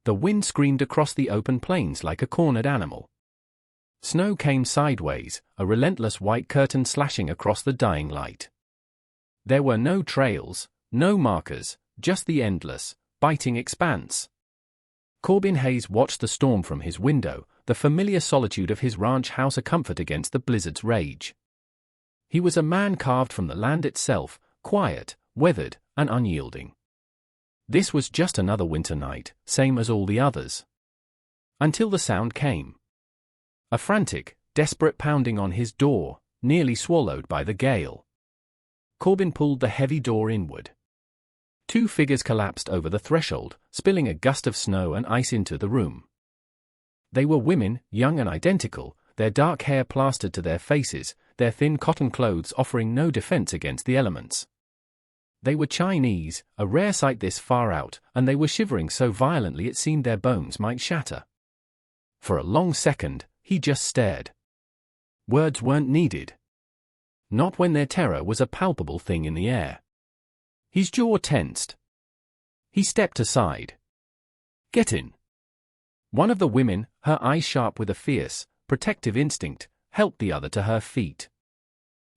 The wind screamed across the open plains like a cornered animal. Snow came sideways, a relentless white curtain slashing across the dying light. There were no trails, no markers, just the endless, biting expanse. Corbin Hayes watched the storm from his window, the familiar solitude of his ranch house a comfort against the blizzard's rage. He was a man carved from the land itself, quiet, weathered, and unyielding. This was just another winter night, same as all the others. Until the sound came. A frantic, desperate pounding on his door, nearly swallowed by the gale. Corbin pulled the heavy door inward. 2 figures collapsed over the threshold, spilling a gust of snow and ice into the room. They were women, young and identical, their dark hair plastered to their faces, their thin cotton clothes offering no defense against the elements. They were Chinese, a rare sight this far out, and they were shivering so violently it seemed their bones might shatter. For a long second, he just stared. Words weren't needed. Not when their terror was a palpable thing in the air. His jaw tensed. He stepped aside. "Get in." One of the women, her eyes sharp with a fierce, protective instinct, helped the other to her feet.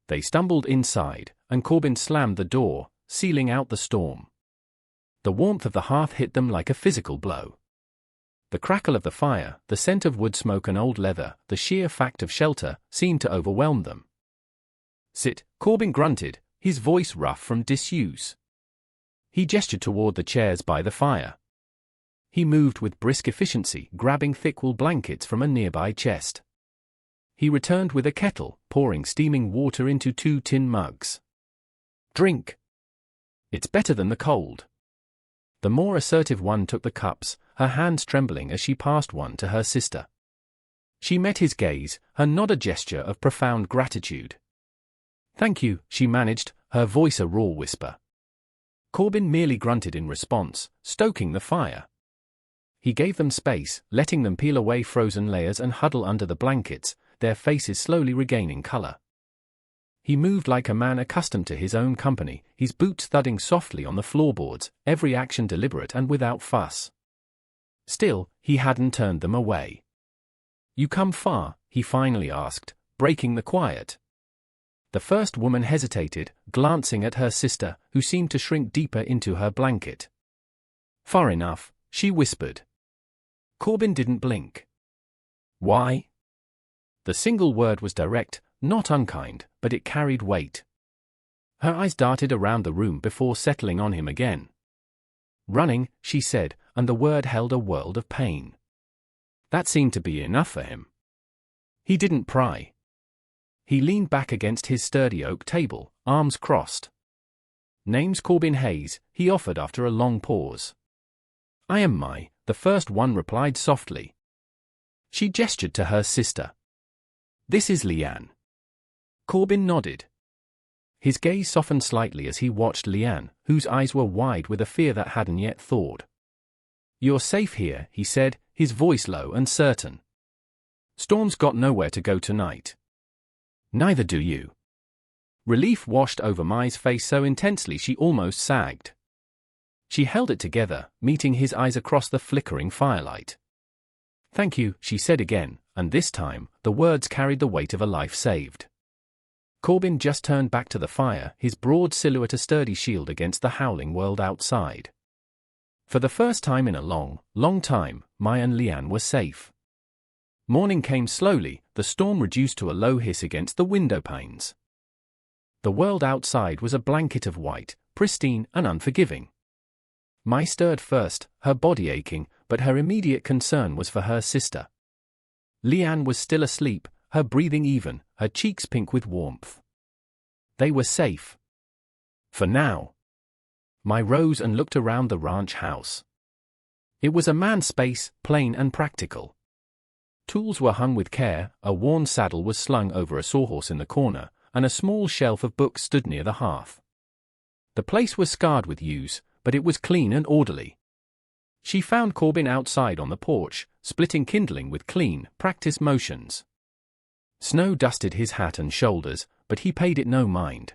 They stumbled inside, and Corbin slammed the door, sealing out the storm. The warmth of the hearth hit them like a physical blow. The crackle of the fire, the scent of wood smoke and old leather, the sheer fact of shelter, seemed to overwhelm them. "Sit," Corbin grunted, his voice rough from disuse. He gestured toward the chairs by the fire. He moved with brisk efficiency, grabbing thick wool blankets from a nearby chest. He returned with a kettle, pouring steaming water into 2 tin mugs. "Drink. It's better than the cold." The more assertive one took the cups, her hands trembling as she passed one to her sister. She met his gaze, her nod a gesture of profound gratitude. "Thank you," she managed, her voice a raw whisper. Corbin merely grunted in response, stoking the fire. He gave them space, letting them peel away frozen layers and huddle under the blankets, their faces slowly regaining color. He moved like a man accustomed to his own company, his boots thudding softly on the floorboards, every action deliberate and without fuss. Still, he hadn't turned them away. "You come far?" he finally asked, breaking the quiet. The first woman hesitated, glancing at her sister, who seemed to shrink deeper into her blanket. "Far enough," she whispered. Corbin didn't blink. "Why?" The single word was direct, not unkind, but it carried weight. Her eyes darted around the room before settling on him again. "Running," she said, and the word held a world of pain. That seemed to be enough for him. He didn't pry. He leaned back against his sturdy oak table, arms crossed. "Name's Corbin Hayes," he offered after a long pause. "I am the first one replied softly. She gestured to her sister. "This is Leanne." Corbin nodded. His gaze softened slightly as he watched Leanne, whose eyes were wide with a fear that hadn't yet thawed. "You're safe here," he said, his voice low and certain. "Storm's got nowhere to go tonight." "Neither do you." Relief washed over Mai's face so intensely she almost sagged. She held it together, meeting his eyes across the flickering firelight. "Thank you," she said again, and this time, the words carried the weight of a life saved. Corbin just turned back to the fire, his broad silhouette a sturdy shield against the howling world outside. For the first time in a long, long time, Mai and Leanne were safe. Morning came slowly, the storm reduced to a low hiss against the window panes. The world outside was a blanket of white, pristine and unforgiving. Mai stirred first, her body aching, but her immediate concern was for her sister. Leanne was still asleep, her breathing even, her cheeks pink with warmth. They were safe. For now. Mai rose and looked around the ranch house. It was a man's space, plain and practical. Tools were hung with care, a worn saddle was slung over a sawhorse in the corner, and a small shelf of books stood near the hearth. The place was scarred with use, but it was clean and orderly. She found Corbin outside on the porch, splitting kindling with clean, practiced motions. Snow dusted his hat and shoulders, but he paid it no mind.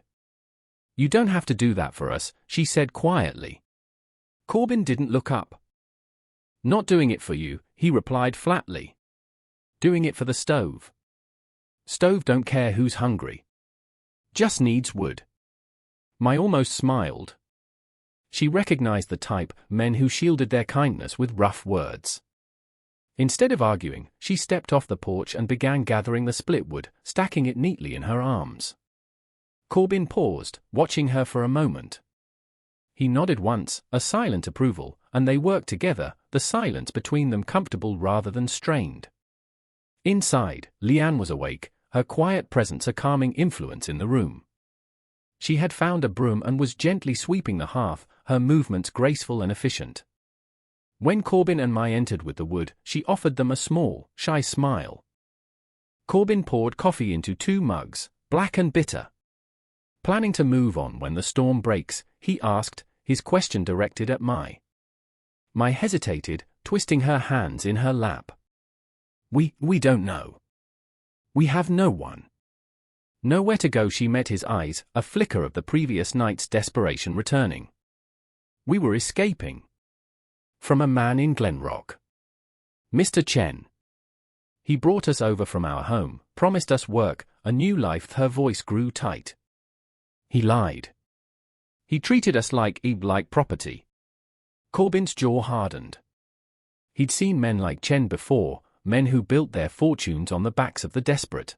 "You don't have to do that for us," she said quietly. Corbin didn't look up. Not doing it for you, he replied flatly. Doing it for the stove. Stove don't care who's hungry. Just needs wood. Mai almost smiled. She recognized the type, men who shielded their kindness with rough words. Instead of arguing, she stepped off the porch and began gathering the split wood, stacking it neatly in her arms. Corbin paused, watching her for a moment. He nodded once, a silent approval, and they worked together, the silence between them comfortable rather than strained. Inside, Leanne was awake, her quiet presence a calming influence in the room. She had found a broom and was gently sweeping the hearth, her movements graceful and efficient. When Corbin and Mai entered with the wood, she offered them a small, shy smile. Corbin poured coffee into 2 mugs, black and bitter. Planning to move on when the storm breaks, he asked, his question directed at Mai. Mai hesitated, twisting her hands in her lap. We don't know. We have no one. Nowhere to go. She met his eyes, a flicker of the previous night's desperation returning. We were escaping. From a man in Glenrock. Mr. Chen. He brought us over from our home, promised us work, a new life. Her voice grew tight. He lied. He treated us like property. Corbin's jaw hardened. He'd seen men like Chen before, men who built their fortunes on the backs of the desperate.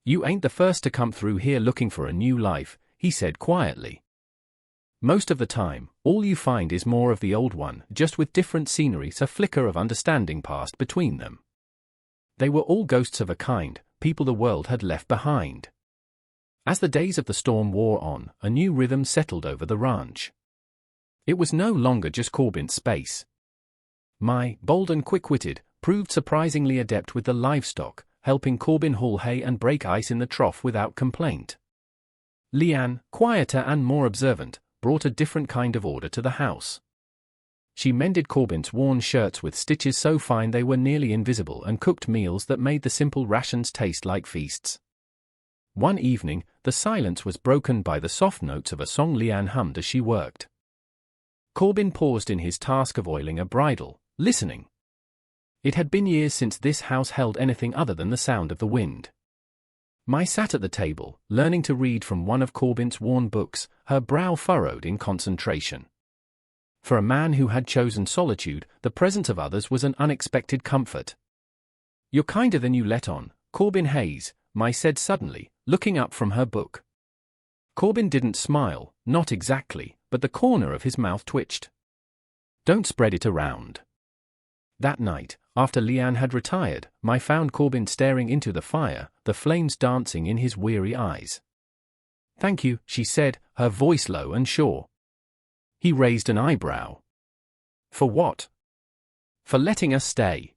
You ain't the first to come through here looking for a new life, he said quietly. Most of the time, all you find is more of the old one, just with different scenery. A flicker of understanding passed between them. They were all ghosts of a kind, people the world had left behind. As the days of the storm wore on, a new rhythm settled over the ranch. It was no longer just Corbin's space. Mai, bold and quick-witted, proved surprisingly adept with the livestock, helping Corbin haul hay and break ice in the trough without complaint. Leanne, quieter and more observant, brought a different kind of order to the house. She mended Corbin's worn shirts with stitches so fine they were nearly invisible and cooked meals that made the simple rations taste like feasts. One evening, the silence was broken by the soft notes of a song Leanne hummed as she worked. Corbin paused in his task of oiling a bridle, listening. It had been years since this house held anything other than the sound of the wind. Mai sat at the table, learning to read from one of Corbin's worn books, her brow furrowed in concentration. For a man who had chosen solitude, the presence of others was an unexpected comfort. You're kinder than you let on, Corbin Hayes, Mai said suddenly, looking up from her book. Corbin didn't smile, not exactly, but the corner of his mouth twitched. Don't spread it around. That night, after Leanne had retired, Mai found Corbin staring into the fire, the flames dancing in his weary eyes. Thank you, she said, her voice low and sure. He raised an eyebrow. For what? For letting us stay.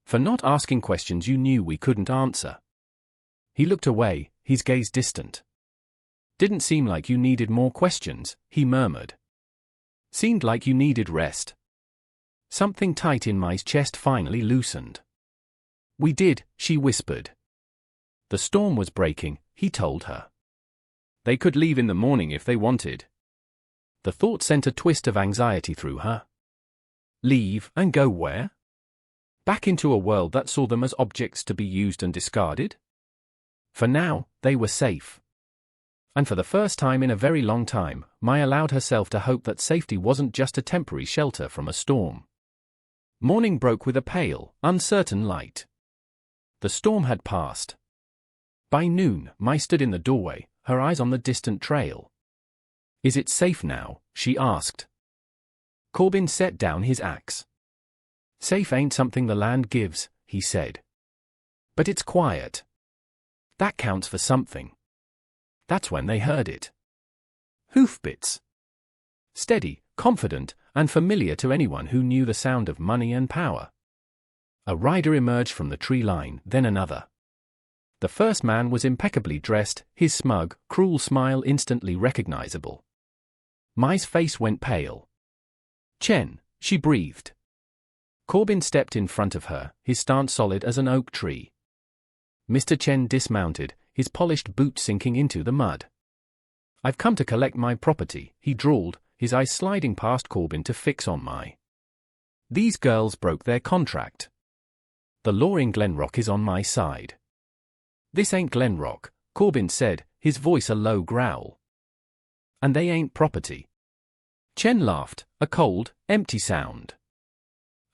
For not asking questions you knew we couldn't answer. He looked away, his gaze distant. Didn't seem like you needed more questions, he murmured. Seemed like you needed rest. Something tight in Mai's chest finally loosened. We did, she whispered. The storm was breaking, he told her. They could leave in the morning if they wanted. The thought sent a twist of anxiety through her. Leave, and go where? Back into a world that saw them as objects to be used and discarded? For now, they were safe. And for the first time in a very long time, Mai allowed herself to hope that safety wasn't just a temporary shelter from a storm. Morning broke with a pale, uncertain light. The storm had passed. By noon, Mai stood in the doorway, her eyes on the distant trail. Is it safe now? She asked. Corbin set down his axe. Safe ain't something the land gives, he said. But it's quiet. That counts for something. That's when they heard it. Hoofbeats. Steady, confident, and familiar to anyone who knew the sound of money and power. A rider emerged from the tree line, then another. The first man was impeccably dressed, his smug, cruel smile instantly recognizable. Mai's face went pale. Chen, she breathed. Corbin stepped in front of her, his stance solid as an oak tree. Mr. Chen dismounted, his polished boot sinking into the mud. I've come to collect my property, he drawled, his eyes sliding past Corbin to fix on Mai. These girls broke their contract. The law in Glenrock is on my side. This ain't Glenrock, Corbin said, his voice a low growl. And they ain't property. Chen laughed, a cold, empty sound.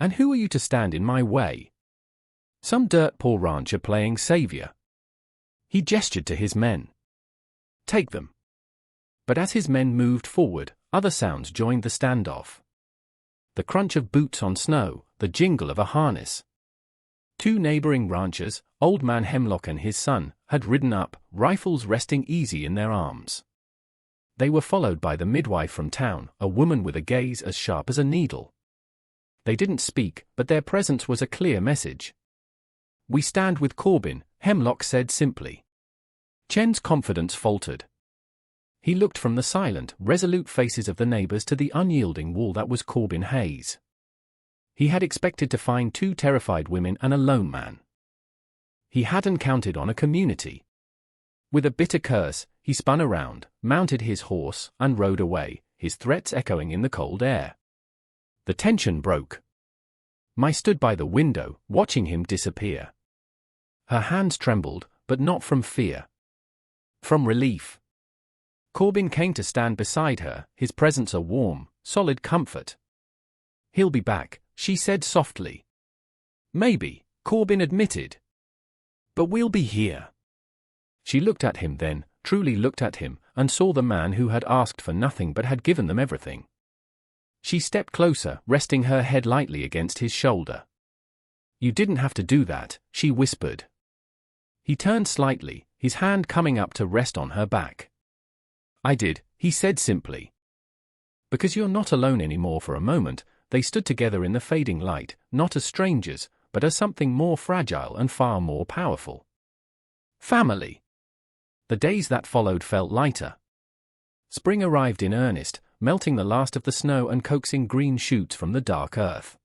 And who are you to stand in my way? Some dirt-poor rancher playing savior. He gestured to his men. Take them. But as his men moved forward, other sounds joined the standoff. The crunch of boots on snow, the jingle of a harness. 2 neighboring ranchers, Old Man Hemlock and his son, had ridden up, rifles resting easy in their arms. They were followed by the midwife from town, a woman with a gaze as sharp as a needle. They didn't speak, but their presence was a clear message. We stand with Corbin, Hemlock said simply. Chen's confidence faltered. He looked from the silent, resolute faces of the neighbors to the unyielding wall that was Corbin Hayes. He had expected to find 2 terrified women and a lone man. He hadn't counted on a community. With a bitter curse, he spun around, mounted his horse, and rode away, his threats echoing in the cold air. The tension broke. Mai stood by the window, watching him disappear. Her hands trembled, but not from fear. From relief. Corbin came to stand beside her, his presence a warm, solid comfort. He'll be back, she said softly. Maybe, Corbin admitted. But we'll be here. She looked at him then, truly looked at him, and saw the man who had asked for nothing but had given them everything. She stepped closer, resting her head lightly against his shoulder. You didn't have to do that, she whispered. He turned slightly, his hand coming up to rest on her back. I did, he said simply. Because you're not alone anymore. For a moment, they stood together in the fading light, not as strangers, but as something more fragile and far more powerful. Family. The days that followed felt lighter. Spring arrived in earnest, melting the last of the snow and coaxing green shoots from the dark earth.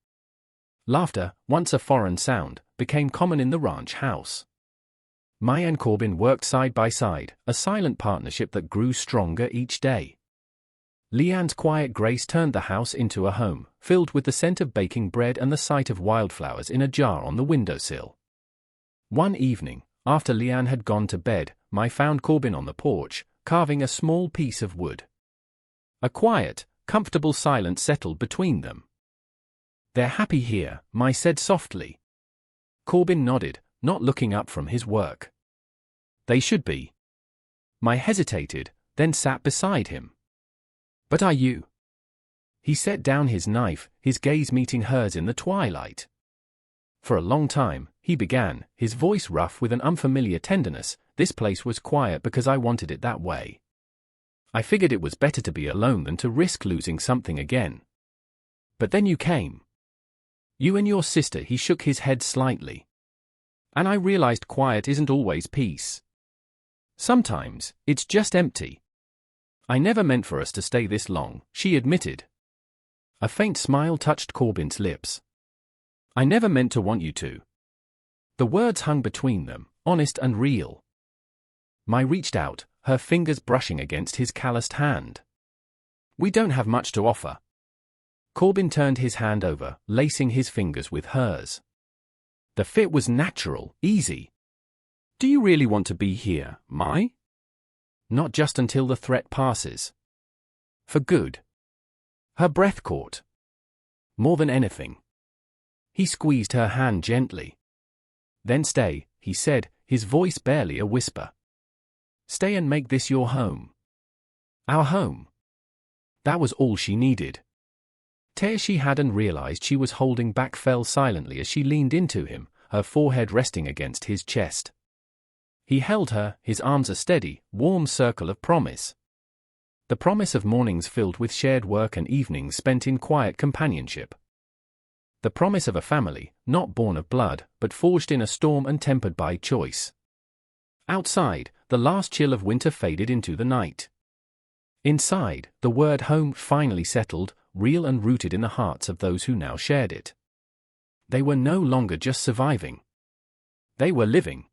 Laughter, once a foreign sound, became common in the ranch house. Mai and Corbin worked side by side, a silent partnership that grew stronger each day. Leanne's quiet grace turned the house into a home, filled with the scent of baking bread and the sight of wildflowers in a jar on the windowsill. One evening, after Leanne had gone to bed, Mai found Corbin on the porch, carving a small piece of wood. A quiet, comfortable silence settled between them. They're happy here, Mai said softly. Corbin nodded, not looking up from his work. They should be. Mai hesitated, then sat beside him. But are you? He set down his knife, his gaze meeting hers in the twilight. For a long time, he began, his voice rough with an unfamiliar tenderness, this place was quiet because I wanted it that way. I figured it was better to be alone than to risk losing something again. But then you came. You and your sister. He shook his head slightly. And I realized quiet isn't always peace. Sometimes, it's just empty. I never meant for us to stay this long, she admitted. A faint smile touched Corbin's lips. I never meant to want you to. The words hung between them, honest and real. Mai reached out, her fingers brushing against his calloused hand. We don't have much to offer. Corbin turned his hand over, lacing his fingers with hers. The fit was natural, easy. Do you really want to be here, Mai? Not just until the threat passes. For good. Her breath caught. More than anything. He squeezed her hand gently. Then stay, he said, his voice barely a whisper. Stay and make this your home. Our home. That was all she needed. Tears she hadn't realized she was holding back fell silently as she leaned into him, her forehead resting against his chest. He held her, his arms a steady, warm circle of promise. The promise of mornings filled with shared work and evenings spent in quiet companionship. The promise of a family, not born of blood, but forged in a storm and tempered by choice. Outside, the last chill of winter faded into the night. Inside, the word home finally settled, real and rooted in the hearts of those who now shared it. They were no longer just surviving. They were living.